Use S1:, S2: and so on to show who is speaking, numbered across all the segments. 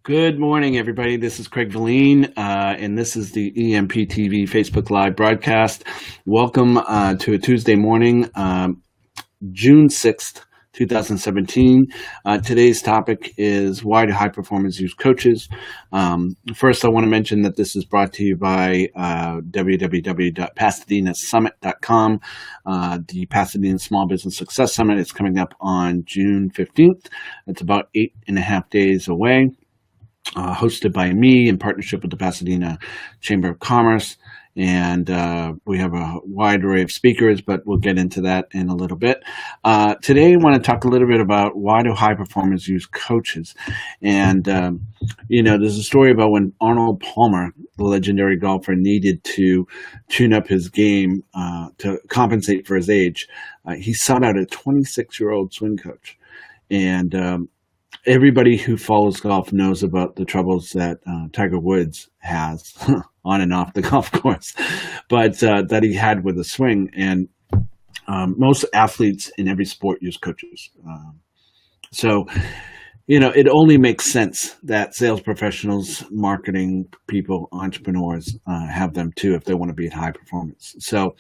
S1: Good morning, everybody. This is Craig Valine, and this is the EMP TV Facebook Live broadcast. Welcome to a Tuesday morning, June 6th, 2017. Today's topic is why do high performers use coaches? First, I want to mention that this is brought to you by www.pasadenasummit.com. The Pasadena Small Business Success Summit is coming up on June 15th. It's about 8.5 days away. Hosted by me in partnership with the Pasadena Chamber of Commerce. And we have a wide array of speakers, but we'll get into that in a little bit. Today, I want to talk a little bit about why do high performers use coaches. And, there's a story about when Arnold Palmer, the legendary golfer, needed to tune up his game to compensate for his age. He sought out a 26-year-old swing coach. And everybody who follows golf knows about the troubles that Tiger Woods has on and off the golf course, but that he had with the swing. And most athletes in every sport use coaches. So, it only makes sense that sales professionals, marketing people, entrepreneurs have them too if they want to be at high performance. So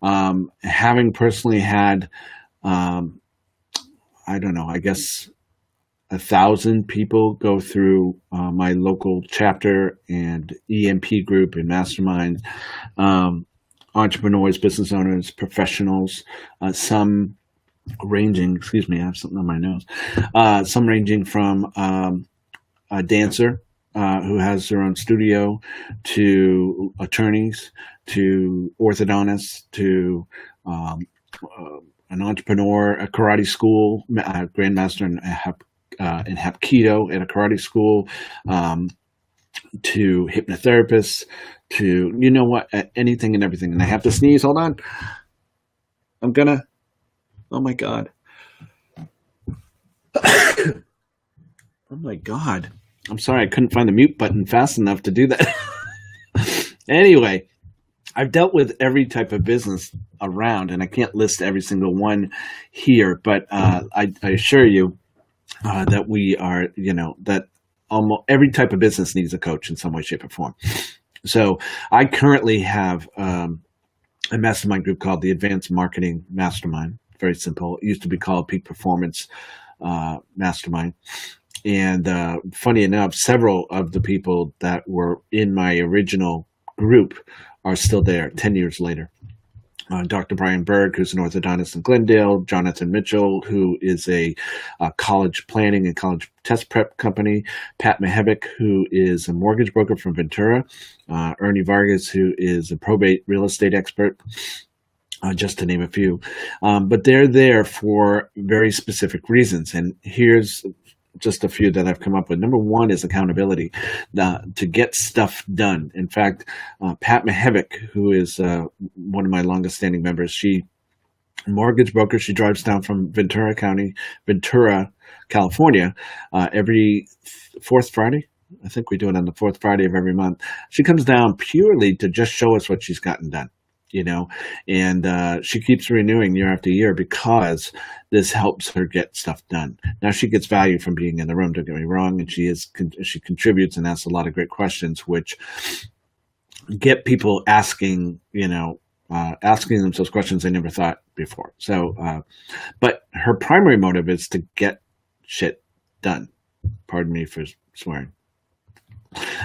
S1: having personally had, I guess, 1,000 people go through my local chapter and EMP group and mastermind, entrepreneurs, business owners, professionals, some ranging, I have something on my nose, some ranging from a dancer who has their own studio to attorneys, to orthodontists, to an entrepreneur, a karate school, grandmaster in Hapkido at a karate school, to hypnotherapists, to, anything and everything. And I have to sneeze. Hold on. Oh my God. Oh my God. I'm sorry. I couldn't find the mute button fast enough to do that. Anyway, I've dealt with every type of business around, and I can't list every single one here, but I assure you, that we are, that almost every type of business needs a coach in some way, shape, or form. So I currently have a mastermind group called the Advanced Marketing Mastermind. Very simple. It used to be called Peak Performance Mastermind. And funny enough, several of the people that were in my original group are still there 10 years later. Dr. Brian Berg, who's an orthodontist in Glendale, Jonathan Mitchell, who is a college planning and college test prep company, Pat Mahevic, who is a mortgage broker from Ventura, Ernie Vargas, who is a probate real estate expert, just to name a few. But they're there for very specific reasons. And here's just a few that I've come up with. Number one is accountability, to get stuff done. In fact, Pat Mahevic, who is one of my longest standing members, she mortgage broker. She drives down from Ventura, California, every fourth Friday. I think we do it on the fourth Friday of every month. She comes down purely to just show us what she's gotten done. And she keeps renewing year after year because this helps her get stuff done. Now, she gets value from being in the room, don't get me wrong, and she contributes and asks a lot of great questions, which get people asking themselves questions they never thought before. So, but her primary motive is to get shit done. Pardon me for swearing.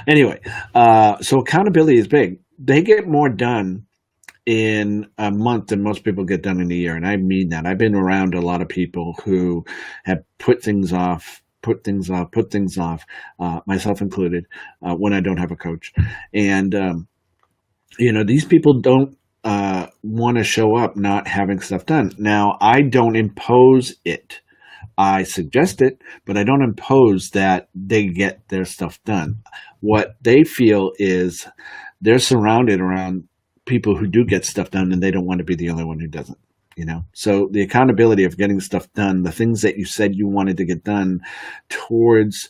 S1: Anyway, so accountability is big. They get more done in a month than most people get done in a year. And I mean that. I've been around a lot of people who have put things off, myself included, when I don't have a coach. And, these people don't want to show up not having stuff done. Now, I don't impose it. I suggest it, but I don't impose that they get their stuff done. What they feel is they're surrounded around people who do get stuff done, and they don't want to be the only one who doesn't, So the accountability of getting stuff done, the things that you said you wanted to get done towards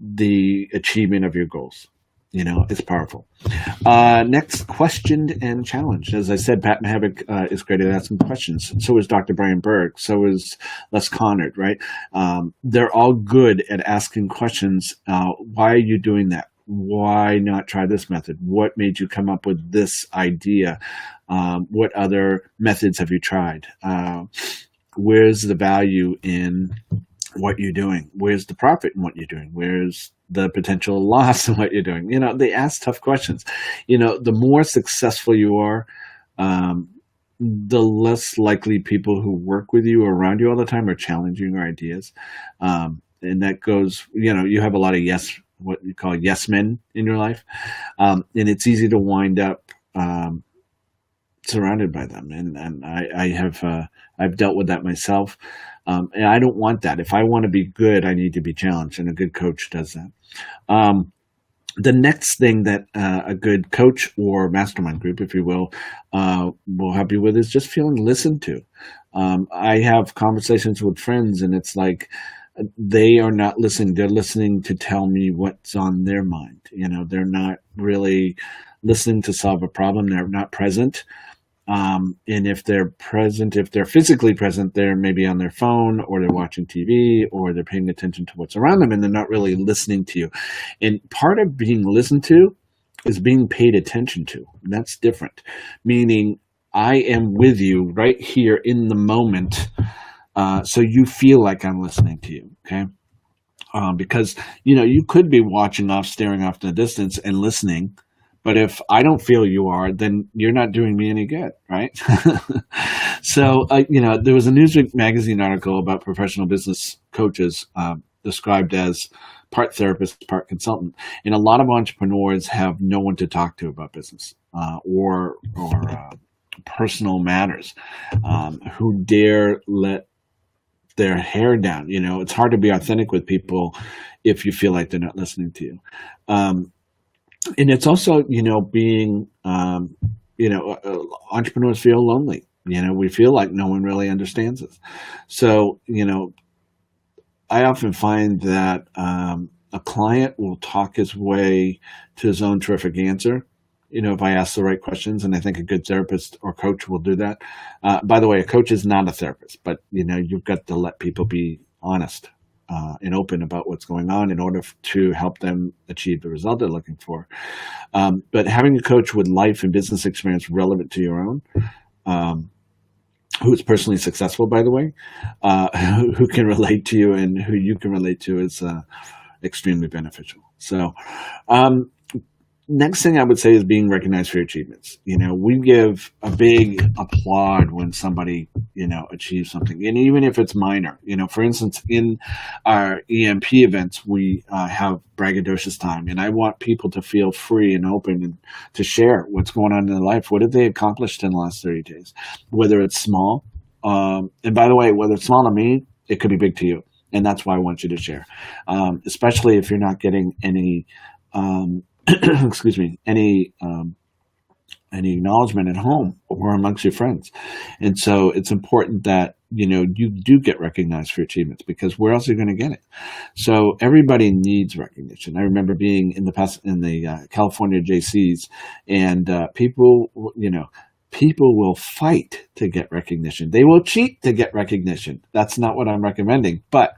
S1: the achievement of your goals. It's powerful. Next, questioned and challenged. As I said, Pat Mahavik is great at asking questions. So is Dr. Brian Berg. So is Les Conard, right? They're all good at asking questions. Why are you doing that? Why not try this method? What made you come up with this idea? What other methods have you tried? Where's the value in what you're doing? Where's the profit in what you're doing? Where's the potential loss in what you're doing? They ask tough questions. The more successful you are, the less likely people who work with you or around you all the time are challenging your ideas. And that goes, you have a lot of what you call yes men in your life. And it's easy to wind up surrounded by them. And I've dealt with that myself. And I don't want that. If I want to be good, I need to be challenged, and a good coach does that. The next thing that a good coach or mastermind group, if you will help you with is just feeling listened to. I have conversations with friends, and it's like they are not listening. They're listening to tell me what's on their mind. They're not really listening to solve a problem. They're not present. And if they're present, if they're physically present, they're maybe on their phone, or they're watching TV, or they're paying attention to what's around them, and they're not really listening to you. And part of being listened to is being paid attention to. That's different. Meaning, I am with you right here in the moment, so you feel like I'm listening to you. Okay. Because, you could be watching off, staring off in the distance and listening. But if I don't feel you are, then you're not doing me any good, right? So, there was a Newsweek magazine article about professional business coaches described as part therapist, part consultant. And a lot of entrepreneurs have no one to talk to about business or personal matters, who dare let their hair down. It's hard to be authentic with people if you feel like they're not listening to you. And it's also, being, entrepreneurs feel lonely. We feel like no one really understands us. So, I often find that a client will talk his way to his own terrific answer, if I ask the right questions, and I think a good therapist or coach will do that. By the way, a coach is not a therapist, but, you've got to let people be honest and open about what's going on in order to help them achieve the result they're looking for. But having a coach with life and business experience relevant to your own, who's personally successful, by the way, who can relate to you and who you can relate to is extremely beneficial. So next thing I would say is being recognized for your achievements. We give a big applaud when somebody, achieves something. And even if it's minor, for instance, in our EMP events, we have braggadocious time. And I want people to feel free and open and to share what's going on in their life. What have they accomplished in the last 30 days? Whether it's small. And by the way, whether it's small to me, it could be big to you. And that's why I want you to share. Especially if you're not getting any excuse me, any acknowledgement at home or amongst your friends. And so it's important that, you do get recognized for your achievements, because where else are you going to get it? So everybody needs recognition. I remember being in the California JCs, and people will fight to get recognition. They will cheat to get recognition. That's not what I'm recommending, but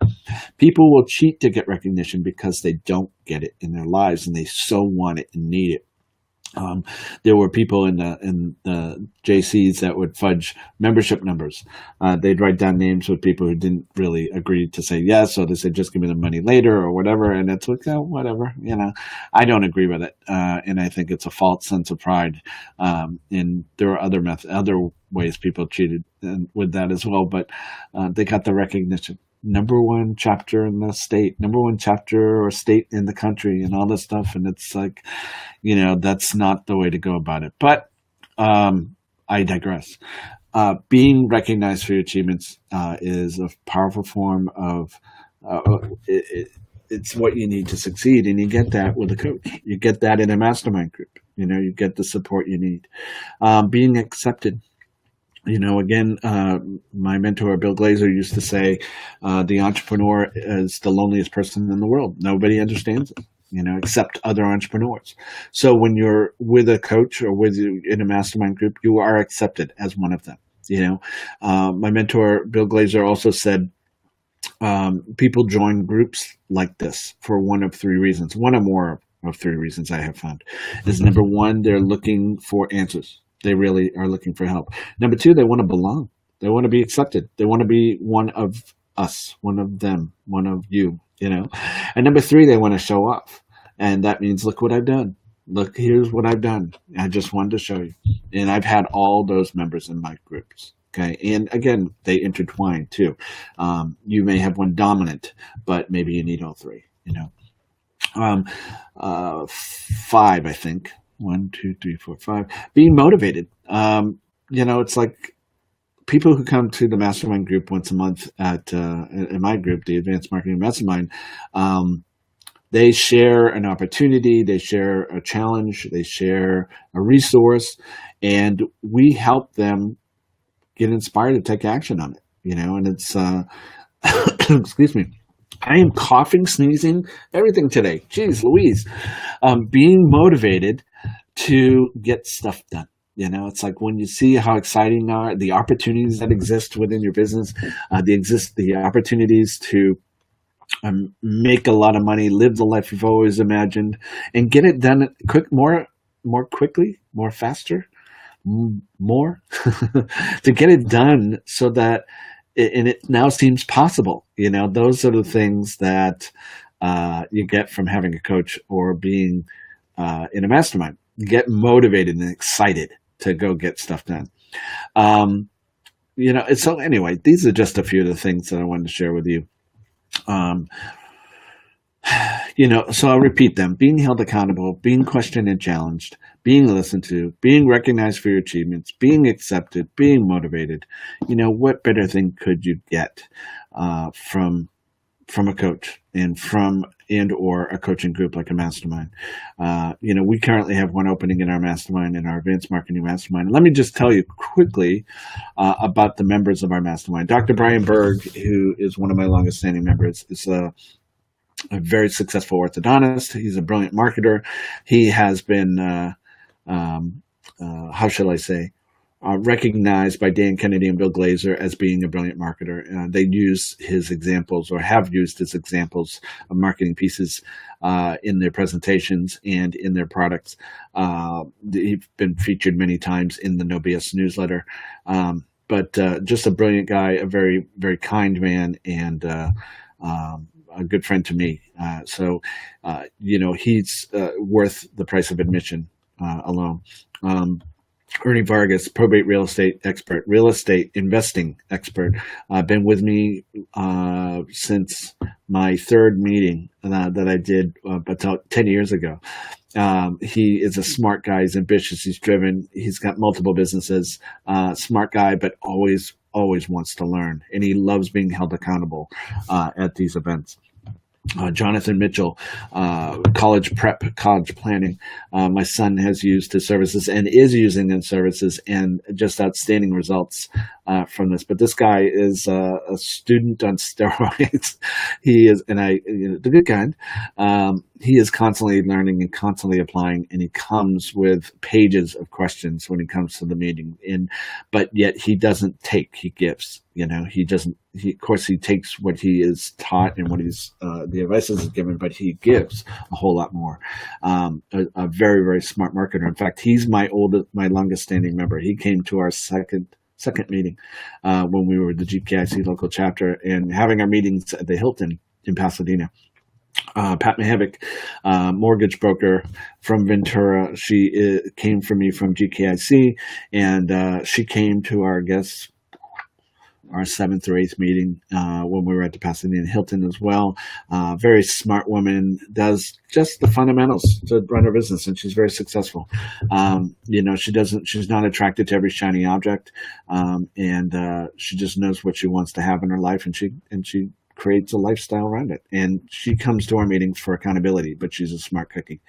S1: people will cheat to get recognition because they don't get it in their lives, and they so want it and need it. There were people in the JCs that would fudge membership numbers. They'd write down names with people who didn't really agree to say yes, so they said, just give me the money later or whatever. And it's like, oh, whatever, I don't agree with it. And I think it's a false sense of pride. And there are other ways people cheated with that as well, but they got the recognition. Number one chapter in the state, number one chapter or state in the country, and all this stuff. And it's like, that's not the way to go about it. But I digress. Being recognized for your achievements is a powerful form of it's what you need to succeed. And you get that with a coach. You get that in a mastermind group. You get the support you need. Being accepted. Again, my mentor, Bill Glazer, used to say, the entrepreneur is the loneliest person in the world. Nobody understands it. accept other entrepreneurs. So when you're with a coach or in a mastermind group, you are accepted as one of them. My mentor, Bill Glazer, also said, people join groups like this for one of three reasons. One or more of three reasons I have found is, number one, they're looking for answers. They really are looking for help. Number two, they want to belong. They want to be accepted. They want to be one of us, one of them, one of you, And number three, they want to show off. And that means, look what I've done. Look, here's what I've done. I just wanted to show you. And I've had all those members in my groups. Okay. And again, they intertwine too. You may have one dominant, but maybe you need all three, five, I think. 1, 2, 3, 4, 5. Being motivated. It's like people who come to the mastermind group once a month in my group, the Advanced Marketing Mastermind, they share an opportunity, they share a challenge, they share a resource, and we help them get inspired to take action on it, and it's, excuse me, I am coughing, sneezing, everything today. Jeez Louise. Being motivated to get stuff done. It's like when you see how exciting are the opportunities that exist within your business, the opportunities to make a lot of money, live the life you've always imagined, and get it done more quickly, more faster, more to get it done so that it now seems possible. Those are the things that you get from having a coach or being in a mastermind. You get motivated and excited to go get stuff done. So anyway, these are just a few of the things that I wanted to share with you. So I'll repeat them: being held accountable, being questioned and challenged, being listened to, being recognized for your achievements, being accepted, being motivated. What better thing could you get from a coach and or a coaching group like a mastermind? We currently have one opening in our mastermind, in our Advanced Marketing Mastermind. Let me just tell you quickly about the members of our mastermind. Dr. Brian Berg, who is one of my longest standing members, is a very successful orthodontist. He's a brilliant marketer. He has been, how shall I say, recognized by Dan Kennedy and Bill Glazer as being a brilliant marketer. They use his examples, or have used his examples of marketing pieces in their presentations and in their products. He's been featured many times in the No BS newsletter. But just a brilliant guy, a very, very kind man, and a good friend to me. He's worth the price of admission alone. Ernie Vargas, probate real estate expert, real estate investing expert, been with me since my third meeting that I did about 10 years ago. He is a smart guy. He's ambitious. He's driven. He's got multiple businesses. Smart guy, but always wants to learn, and he loves being held accountable at these events. Jonathan Mitchell, college prep, college planning. My son has used his services and is using his services, and just outstanding results from this. But this guy is a student on steroids. He is, and the good kind. He is constantly learning and constantly applying, and he comes with pages of questions when he comes to the meeting. But yet he doesn't take; he gives. He doesn't. Of course, he takes what he is taught and what he's the advice is given, but he gives a whole lot more. A very, very smart marketer. In fact, he's my longest standing member. He came to our second meeting when we were the GKIC local chapter and having our meetings at the Hilton in Pasadena. Pat Mahavik, mortgage broker from Ventura. She came from me from GKIC, and she came to our 7th or 8th meeting when we were at the Pasadena Hilton as well. Very smart woman, does just the fundamentals to run her business, and she's very successful. She's not attracted to every shiny object, and she just knows what she wants to have in her life, and she creates a lifestyle around it. And she comes to our meetings for accountability, but she's a smart cookie.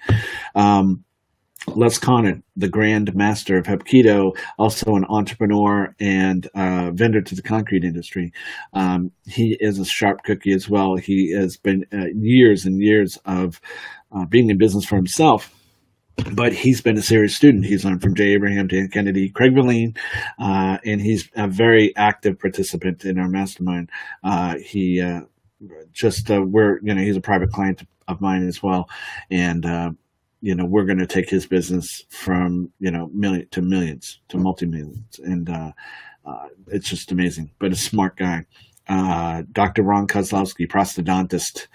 S1: Les Conant, the Grand Master of Hapkido, also an entrepreneur and vendor to the concrete industry. He is a sharp cookie as well. He has been years and years of being in business for himself. But he's been a serious student. He's learned from J. Abraham, Dan Kennedy, Craig Valine, and he's a very active participant in our mastermind. He just we're he's a private client of mine as well, and we're going to take his business from million to millions to multi-millions, and it's just amazing. But a smart guy. Dr. Ron Kozlowski, prosthodontist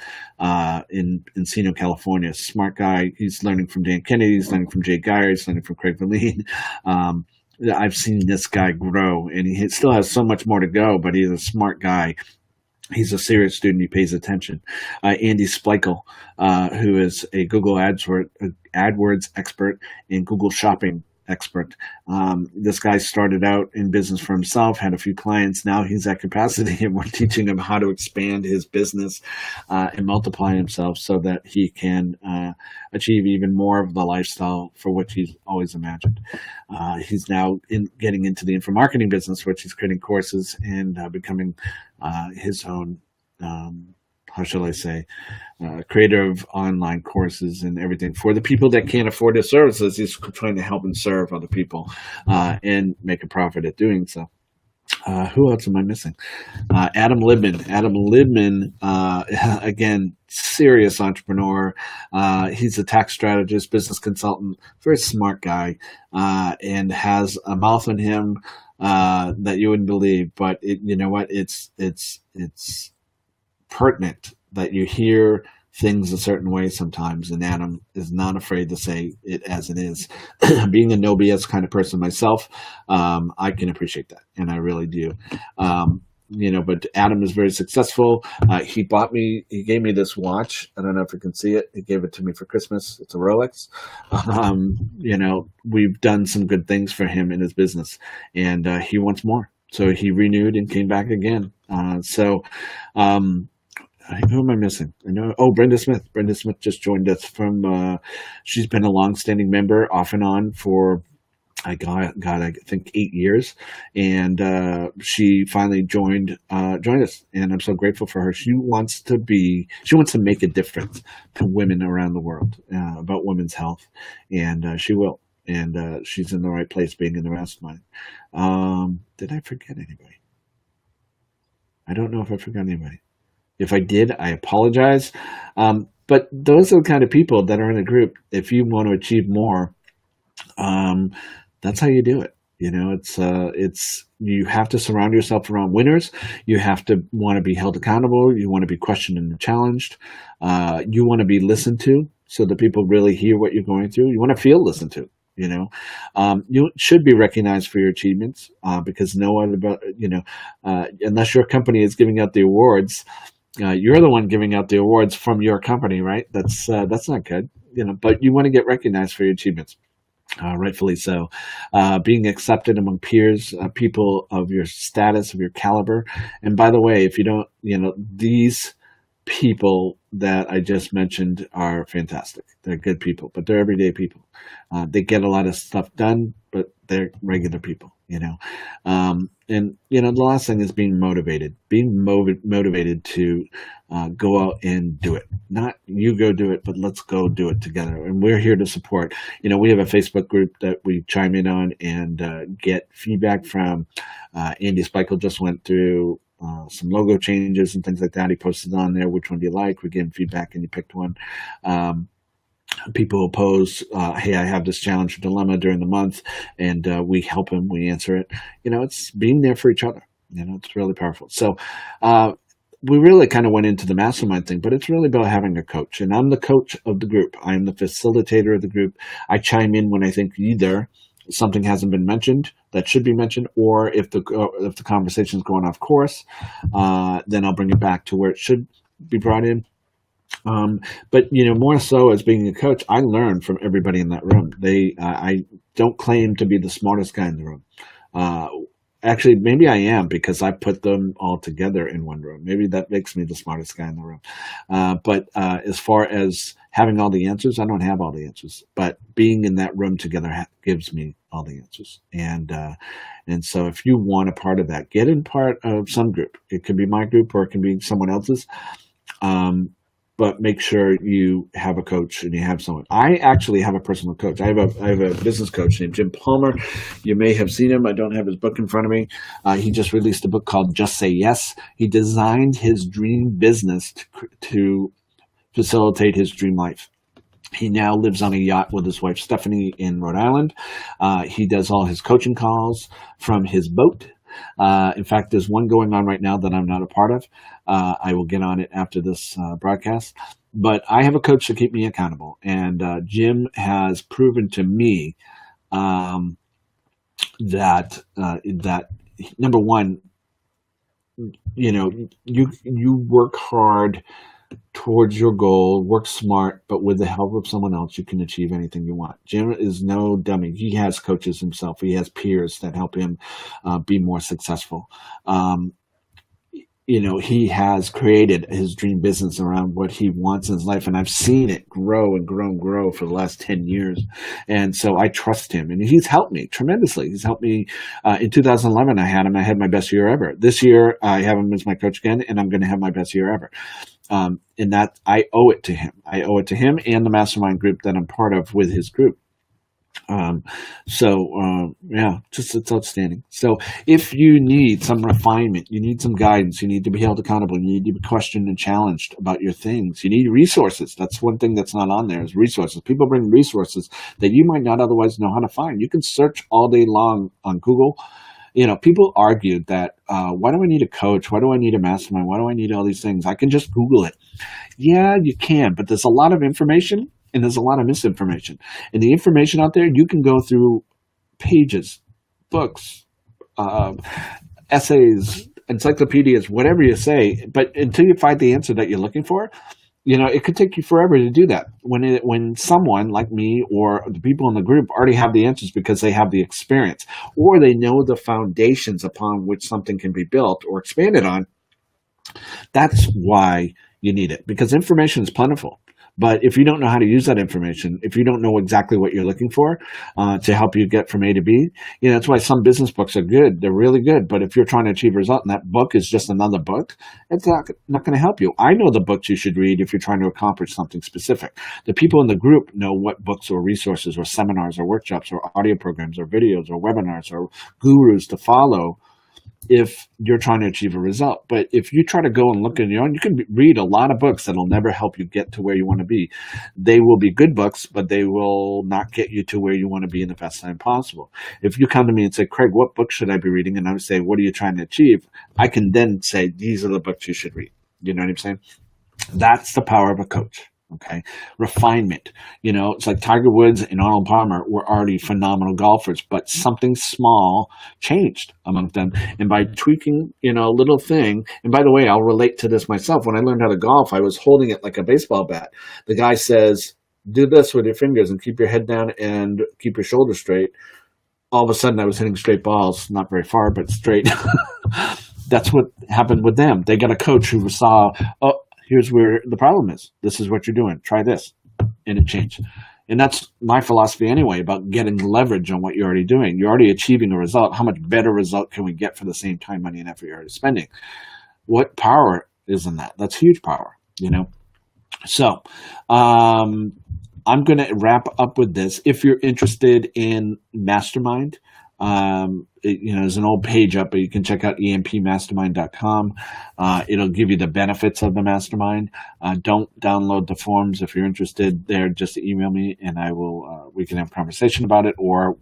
S1: in Encino, California. Smart guy. He's learning from Dan Kennedy. He's learning from Jay Geyer. He's learning from Craig Valine. I've seen this guy grow, and he still has so much more to go, but he's a smart guy. He's a serious student. He pays attention. Andy Splikel, who is a Google AdWords expert and Google Shopping expert. This guy started out in business for himself, had a few clients. Now he's at capacity, and we're teaching him how to expand his business and multiply himself so that he can achieve even more of the lifestyle for which he's always imagined. He's now getting into the info marketing business, which he's creating courses and becoming his own how shall I say, creator of online courses and everything for the people that can't afford his services. He's trying to help and serve other people and make a profit at doing so. Who else am I missing? Adam Libman. Adam Libman, again, serious entrepreneur. He's a tax strategist, business consultant, very smart guy, and has a mouth on him that you wouldn't believe. But you know what? It's pertinent that you hear things a certain way sometimes, and Adam is not afraid to say it as it is. Being a no BS kind of person myself, I can appreciate that, and I really do. But Adam is very successful. He gave me this watch. I don't know if you can see it. He gave it to me for Christmas. It's a Rolex. We've done some good things for him in his business, and he wants more. So he renewed and came back again. Who am I missing? I know. Oh, Brenda Smith. Brenda Smith just joined us from. She's been a long-standing member, off and on, for I think 8 years, and she finally joined us, and I'm so grateful for her. She wants to make a difference to women around the world about women's health, and she will. And she's in the right place, being in the mastermind. Did I forget anybody? I don't know if I forgot anybody. If I did, I apologize. But those are the kind of people that are in a group. If you want to achieve more, that's how you do it. It's you have to surround yourself around winners. You have to want to be held accountable. You want to be questioned and challenged. You want to be listened to, so that people really hear what you're going through. You want to feel listened to. You should be recognized for your achievements, because no one unless your company is giving out the awards. You're the one giving out the awards from your company, right? That's not good, but you want to get recognized for your achievements, rightfully so. Being accepted among peers, people of your status, of your caliber. And by the way, if you don't, these people that I just mentioned are fantastic. They're good people, but they're everyday people. They get a lot of stuff done, but they're regular people, the last thing is being motivated to go out and do it. Not you go do it, but let's go do it together. And we're here to support. We have a Facebook group that we chime in on and get feedback from. Andy Spikel just went through some logo changes and things like that. He posted on there, which one do you like? We gave him feedback and he picked one. People will pose, hey, I have this challenge or dilemma during the month, and we help him, we answer it. It's being there for each other. It's really powerful. So we really kind of went into the mastermind thing, but it's really about having a coach. And I'm the coach of the group. I'm the facilitator of the group. I chime in when I think either something hasn't been mentioned that should be mentioned, or if the conversation is going off course, then I'll bring it back to where it should be brought in. But more so as being a coach, I learn from everybody in that room. I don't claim to be the smartest guy in the room. Actually, maybe I am, because I put them all together in one room. Maybe that makes me the smartest guy in the room. But as far as having all the answers, I don't have all the answers. But being in that room together gives me all the answers. And so if you want a part of that, get in part of some group. It could be my group or it can be someone else's. but make sure you have a coach and you have someone. I actually have a personal coach. I have a business coach named Jim Palmer. You may have seen him. I don't have his book in front of me. He just released a book called Just Say Yes. He designed his dream business to facilitate his dream life. He now lives on a yacht with his wife Stephanie in Rhode Island. He does all his coaching calls from his boat. In fact, there's one going on right now that I'm not a part of. I will get on it after this broadcast. But I have a coach to keep me accountable, and Jim has proven to me that number one, you work hard towards your goal, work smart, but with the help of someone else, you can achieve anything you want. Jim is no dummy. He has coaches himself. He has peers that help him be more successful. He has created his dream business around what he wants in his life. And I've seen it grow and grow and grow for the last 10 years. And so I trust him, and he's helped me tremendously. He's helped me. In 2011, I had him. I had my best year ever. This year, I have him as my coach again, and I'm going to have my best year ever. And that I owe it to him. I owe it to him and the mastermind group that I'm part of with his group. It's outstanding. So if you need some refinement, you need some guidance, you need to be held accountable, you need to be questioned and challenged about your things, you need resources. That's one thing that's not on there is resources. People bring resources that you might not otherwise know how to find. You can search all day long on Google. People argued that, why do I need a coach? Why do I need a mastermind? Why do I need all these things? I can just Google it. Yeah, you can, but there's a lot of information and there's a lot of misinformation. And the information out there, you can go through pages, books, essays, encyclopedias, whatever you say, but until you find the answer that you're looking for, it could take you forever to do that. When someone like me or the people in the group already have the answers because they have the experience, or they know the foundations upon which something can be built or expanded on, that's why you need it, because information is plentiful. But if you don't know how to use that information, if you don't know exactly what you're looking for to help you get from A to B, that's why some business books are good. They're really good. But if you're trying to achieve a result and that book is just another book, it's not going to help you. I know the books you should read if you're trying to accomplish something specific. The people in the group know what books or resources or seminars or workshops or audio programs or videos or webinars or gurus to follow if you're trying to achieve a result. But if you try to go and look on your own, you can read a lot of books that'll never help you get to where you want to be. They will be good books, but they will not get you to where you want to be in the best time possible. If you come to me and say, Craig, what book should I be reading? And I would say, what are you trying to achieve? I can then say, these are the books you should read. You know what I'm saying? That's the power of a coach. Okay. Refinement. It's like Tiger Woods and Arnold Palmer were already phenomenal golfers, but something small changed among them. And by tweaking, a little thing, and by the way, I'll relate to this myself. When I learned how to golf, I was holding it like a baseball bat. The guy says, do this with your fingers and keep your head down and keep your shoulders straight. All of a sudden I was hitting straight balls, not very far, but straight. That's what happened with them. They got a coach who saw, oh, here's where the problem is. This is what you're doing. Try this. And it changed. And that's my philosophy anyway about getting leverage on what you're already doing. You're already achieving a result. How much better result can we get for the same time, money, and effort you're already spending? What power is in that? That's huge power, So I'm going to wrap up with this. If you're interested in Mastermind, there's an old page up, but you can check out empmastermind.com. It'll give you the benefits of the mastermind. Don't download the forms. If you're interested there, just email me and I will, we can have a conversation about it, or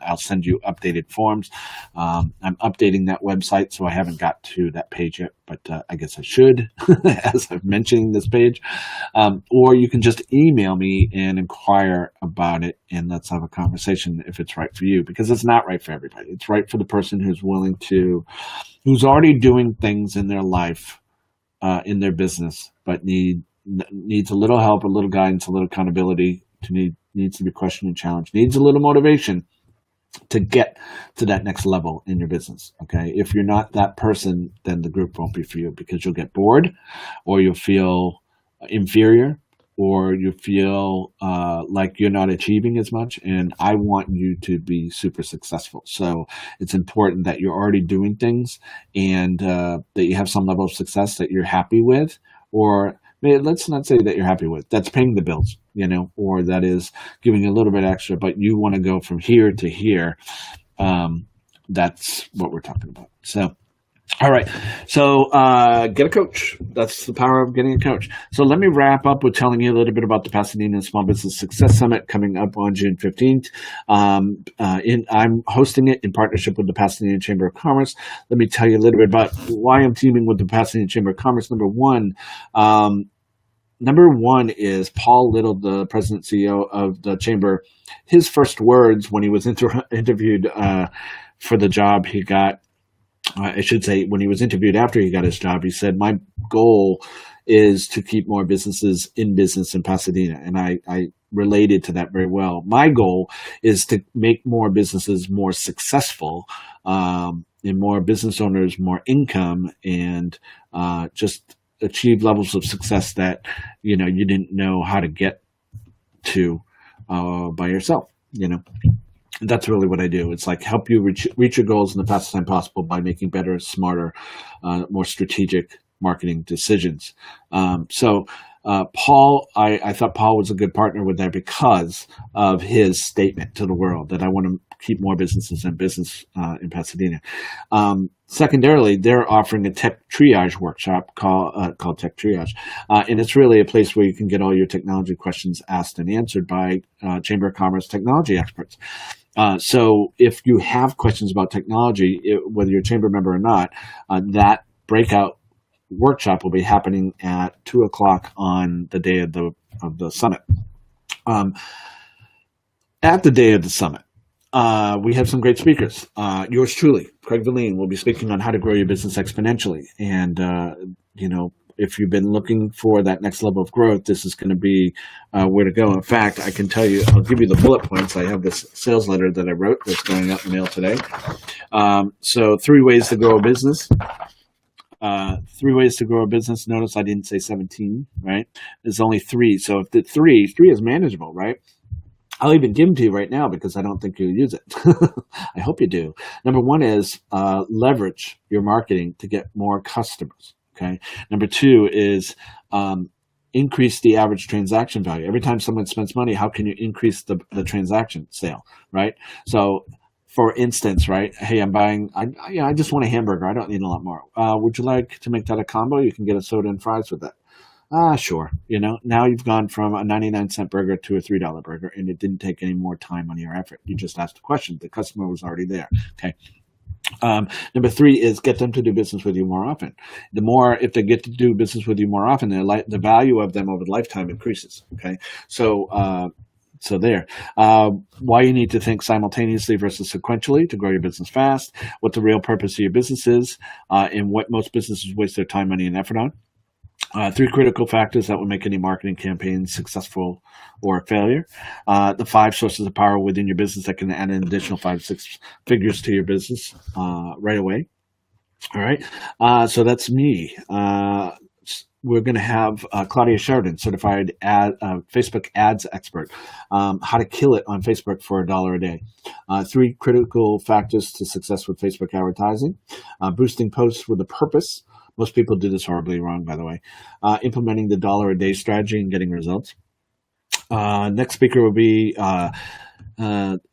S1: I'll send you updated forms. I'm updating that website, so I haven't got to that page yet, but I guess I should, as I'm mentioning this page. Or you can just email me and inquire about it, and let's have a conversation if it's right for you, because it's not right for everybody. It's right for the person who's already doing things in their life, in their business, but needs a little help, a little guidance, a little accountability, needs to be questioned and challenged, needs a little motivation to get to that next level in your business. Okay. If you're not that person, then the group won't be for you, because you'll get bored, or you'll feel inferior, or you feel like you're not achieving as much. And I want you to be super successful. So it's important that you're already doing things, and that you have some level of success that you're happy with, or let's not say that you're happy with. That's paying the bills, or that is giving a little bit extra, but you want to go from here to here. That's what we're talking about. So, all right. So get a coach. That's the power of getting a coach. So let me wrap up with telling you a little bit about the Pasadena Small Business Success Summit coming up on June 15th. I'm hosting it in partnership with the Pasadena Chamber of Commerce. Let me tell you a little bit about why I'm teaming with the Pasadena Chamber of Commerce. Number one is Paul Little, the president CEO of the chamber. His first words when he was interviewed for the job he got, I should say, when he was interviewed after he got his job, he said, "My goal is to keep more businesses in business in Pasadena." And I related to that very well. My goal is to make more businesses more successful, and more business owners more income, and just achieve levels of success that you didn't know how to get to by yourself. That's really what I do. It's like help you reach your goals in the fastest time possible by making better, smarter, more strategic marketing decisions. So Paul, I thought Paul was a good partner with that because of his statement to the world that I want to keep more businesses in business in Pasadena. Secondarily, they're offering a tech triage workshop called Tech Triage. And it's really a place where you can get all your technology questions asked and answered by Chamber of Commerce technology experts. So if you have questions about technology, whether you're a chamber member or not, that breakout workshop will be happening at 2:00 on the day of the summit. At the day of the summit, we have some great speakers. Yours truly, Craig Valine, will be speaking on how to grow your business exponentially. And, if you've been looking for that next level of growth, this is going to be where to go. In fact, I can tell you, I'll give you the bullet points. I have this sales letter that I wrote that's going out in the mail today. So 3 ways to grow a business. 3 ways to grow a business. Notice I didn't say 17, right? There's only 3. So if the three is manageable, right? I'll even give them to you right now because I don't think you'll use it. I hope you do. Number 1 is leverage your marketing to get more customers. Okay. Number 2 is increase the average transaction value. Every time someone spends money, how can you increase the transaction sale, right? So, for instance, right? Hey, I just want a hamburger. I don't need a lot more. Would you like to make that a combo? You can get a soda and fries with that. Sure. Now you've gone from a 99-cent burger to a $3 burger, and it didn't take any more time on your effort. You just asked a question. The customer was already there. Okay. Number 3 is get them to do business with you more often. If they get to do business with you more often, the value of them over the lifetime increases. Okay. So there. Why you need to think simultaneously versus sequentially to grow your business fast, what the real purpose of your business is, and what most businesses waste their time, money, and effort on. 3 critical factors that will make any marketing campaign successful or a failure. The 5 sources of power within your business that can add an additional 5-6 figures to your business right away. All right. So that's me. We're going to have Claudia Sheridan, certified Facebook ads expert, how to kill it on Facebook for $1 a day. 3 critical factors to success with Facebook advertising. Boosting posts with a purpose. Most people do this horribly wrong, by the way. Implementing the $1 a day strategy and getting results. Next speaker will be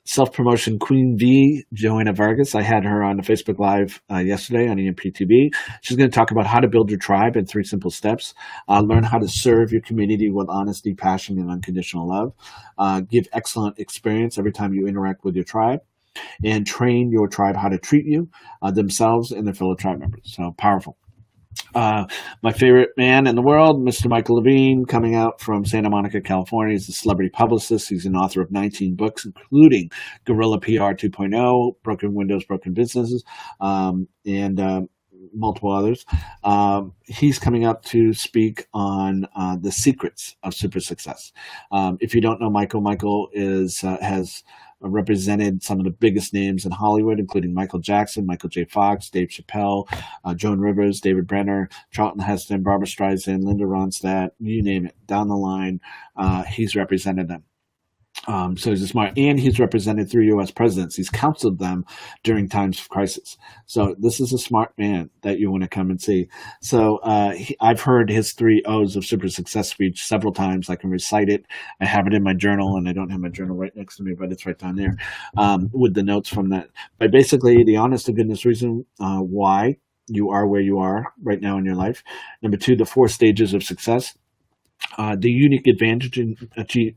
S1: self-promotion Queen V, Joanna Vargas. I had her on the Facebook Live yesterday on EMPTV. She's going to talk about how to build your tribe in 3 simple steps. Learn how to serve your community with honesty, passion, and unconditional love. Give excellent experience every time you interact with your tribe. And train your tribe how to treat you, themselves, and their fellow tribe members. So powerful. My favorite man in the world, Mr. Michael Levine, coming out from Santa Monica, California. He's a celebrity publicist. He's an author of 19 books, including Guerrilla PR 2.0, Broken Windows, Broken Businesses, and multiple others. He's coming up to speak on the secrets of super success. If you don't know Michael has represented some of the biggest names in Hollywood, including Michael Jackson, Michael J. Fox, Dave Chappelle, Joan Rivers, David Brenner, Charlton Heston, Barbra Streisand, Linda Ronstadt, you name it, down the line, he's represented them. So he's a smart, and he's represented 3 U.S. presidents. He's counseled them during times of crisis. So this is a smart man that you want to come and see. So I've heard his 3 O's of super success speech several times. I can recite it. I have it in my journal, and I don't have my journal right next to me, but it's right down there with the notes from that. But basically, the honest to goodness reason why you are where you are right now in your life. Number 2, the 4 stages of success. The unique advantage in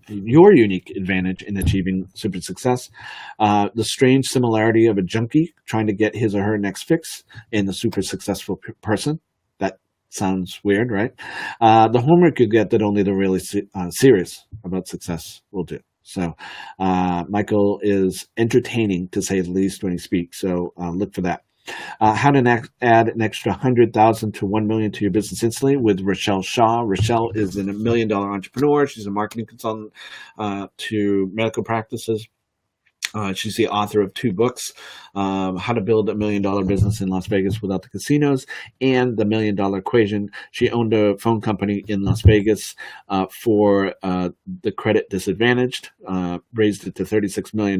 S1: your unique advantage in achieving super success, the strange similarity of a junkie trying to get his or her next fix, and the super successful person. That sounds weird, right? The homework you get that only the really serious about success will do. So Michael is entertaining, to say the least, when he speaks. So look for that. How to add an extra 100,000 to 1 million to your business instantly with Rochelle Shaw. Rochelle is a $1 million entrepreneur. She's a marketing consultant to medical practices. She's the author of 2 books, How to Build a $1 Million Business in Las Vegas Without the Casinos and The $1 Million Equation. She owned a phone company in Las Vegas for the credit disadvantaged, raised it to $36 million,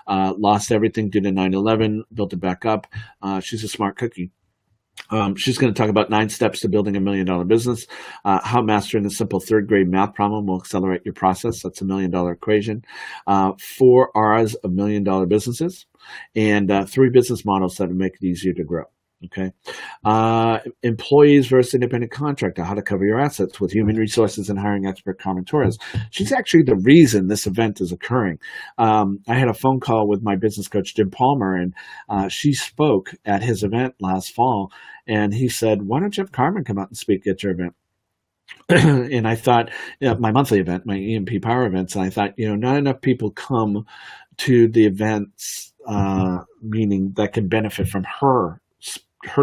S1: lost everything due to 9/11, built it back up. She's a smart cookie. She's going to talk about 9 steps to building $1 million business, how mastering a simple 3rd grade math problem will accelerate your process. That's a $1 million equation. 4 R's of $1 million businesses, and 3 business models that will make it easier to grow. Okay. Employees versus independent contractor, how to cover your assets with human resources and hiring expert Carmen Torres. She's actually the reason this event is occurring. I had a phone call with my business coach, Jim Palmer, and she spoke at his event last fall. And he said, why don't you have Carmen come out and speak at your event? And I thought, my monthly event, my EMP Power events, and I thought, not enough people come to the events, meaning that can benefit from her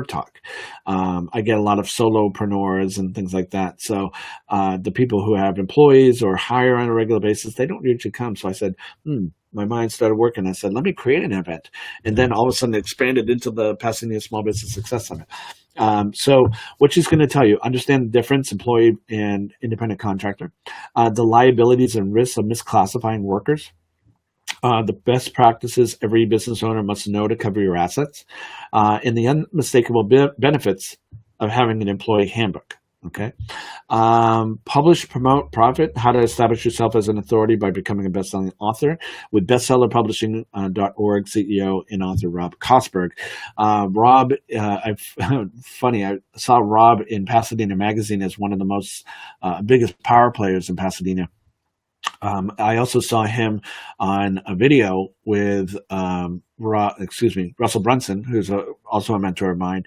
S1: talk. I get a lot of solopreneurs and things like that. So the people who have employees or hire on a regular basis, they don't usually come. So I said, my mind started working. I said, let me create an event. And then all of a sudden it expanded into the Pasadena Small Business Success Summit. So what she's going to tell you, understand the difference, employee and independent contractor, the liabilities and risks of misclassifying workers, the best practices every business owner must know to cover your assets, and the unmistakable benefits of having an employee handbook. Okay. Publish, promote, profit, how to establish yourself as an authority by becoming a best-selling author with bestsellerpublishing.org CEO and author Rob Kosberg. Rob, funny, I saw Rob in Pasadena Magazine as one of the most biggest power players in Pasadena. I also saw him on a video with Russell Brunson, who's also a mentor of mine,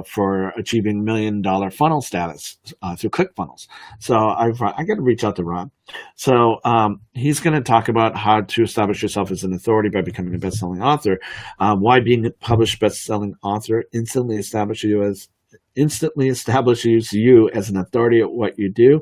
S1: for achieving $1 million funnel status through ClickFunnels. So I got to reach out to Rob. So he's going to talk about how to establish yourself as an authority by becoming a best-selling author, why being a published best-selling author instantly establishes you as an authority at what you do,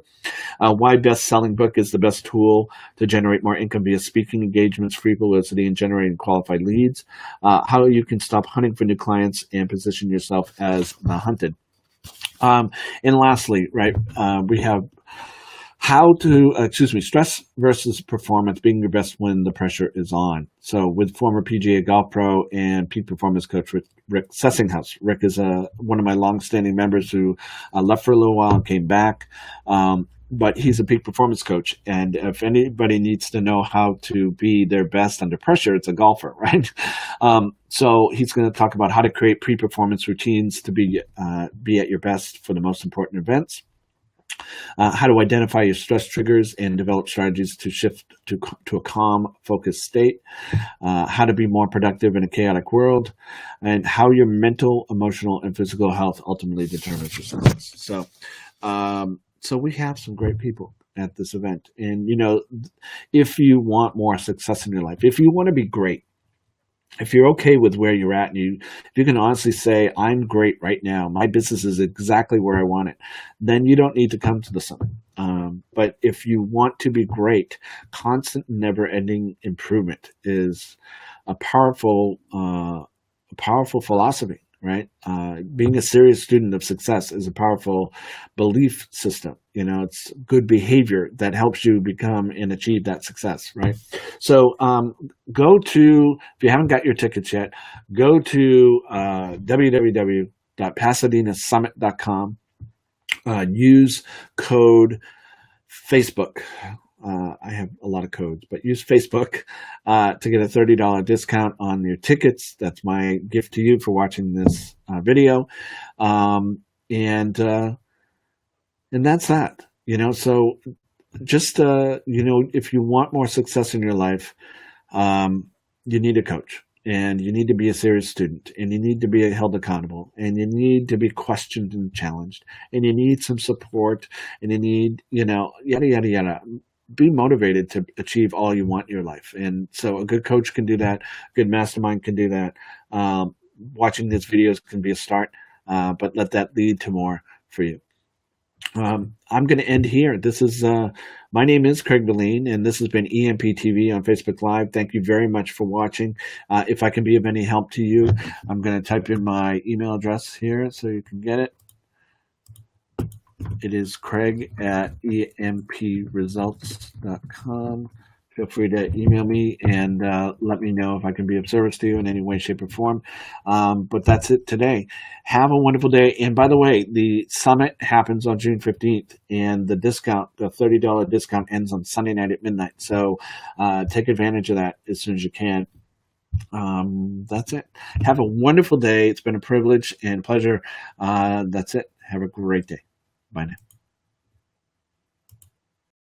S1: why best-selling book is the best tool to generate more income via speaking engagements, free publicity, and generating qualified leads, how you can stop hunting for new clients and position yourself as the hunted. And lastly, right, we have stress versus performance, being your best when the pressure is on. So with former PGA golf pro and peak performance coach Rick Sessinghouse. Rick is one of my longstanding members who left for a little while and came back. But he's a peak performance coach. And if anybody needs to know how to be their best under pressure, it's a golfer, right? So he's going to talk about how to create pre-performance routines to be at your best for the most important events. How to identify your stress triggers and develop strategies to shift to a calm, focused state, how to be more productive in a chaotic world, and how your mental, emotional, and physical health ultimately determines your success. So we have some great people at this event. And, if you want more success in your life, if you want to be great, if you're okay with where you're at, and if you can honestly say, I'm great right now, my business is exactly where I want it, then you don't need to come to the summit. But if you want to be great, constant, never-ending improvement is a powerful philosophy, right? Being a serious student of success is a powerful belief system. It's good behavior that helps you become and achieve that success, right? So go to, if you haven't got your tickets yet, go to www.pasadenasummit.com. Use code Facebook. I have a lot of codes, but use Facebook to get a $30 discount on your tickets. That's my gift to you for watching this video. And that's that. So just, if you want more success in your life, you need a coach. And you need to be a serious student, and you need to be held accountable, and you need to be questioned and challenged, and you need some support, and you need, yada, yada, yada. Be motivated to achieve all you want in your life. And so a good coach can do that. A good mastermind can do that. Watching these videos can be a start, but let that lead to more for you. I'm going to end here. My name is Craig Valine, and this has been EMP TV on Facebook Live. Thank you very much for watching. If I can be of any help to you, I'm going to type in my email address here so you can get it. It is craig@empresults.com. Feel free to email me and let me know if I can be of service to you in any way, shape, or form. But that's it today. Have a wonderful day. And by the way, the summit happens on June 15th, and the $30 discount ends on Sunday night at midnight. So take advantage of that as soon as you can. That's it. Have a wonderful day. It's been a privilege and pleasure. That's it. Have a great day. Bye now.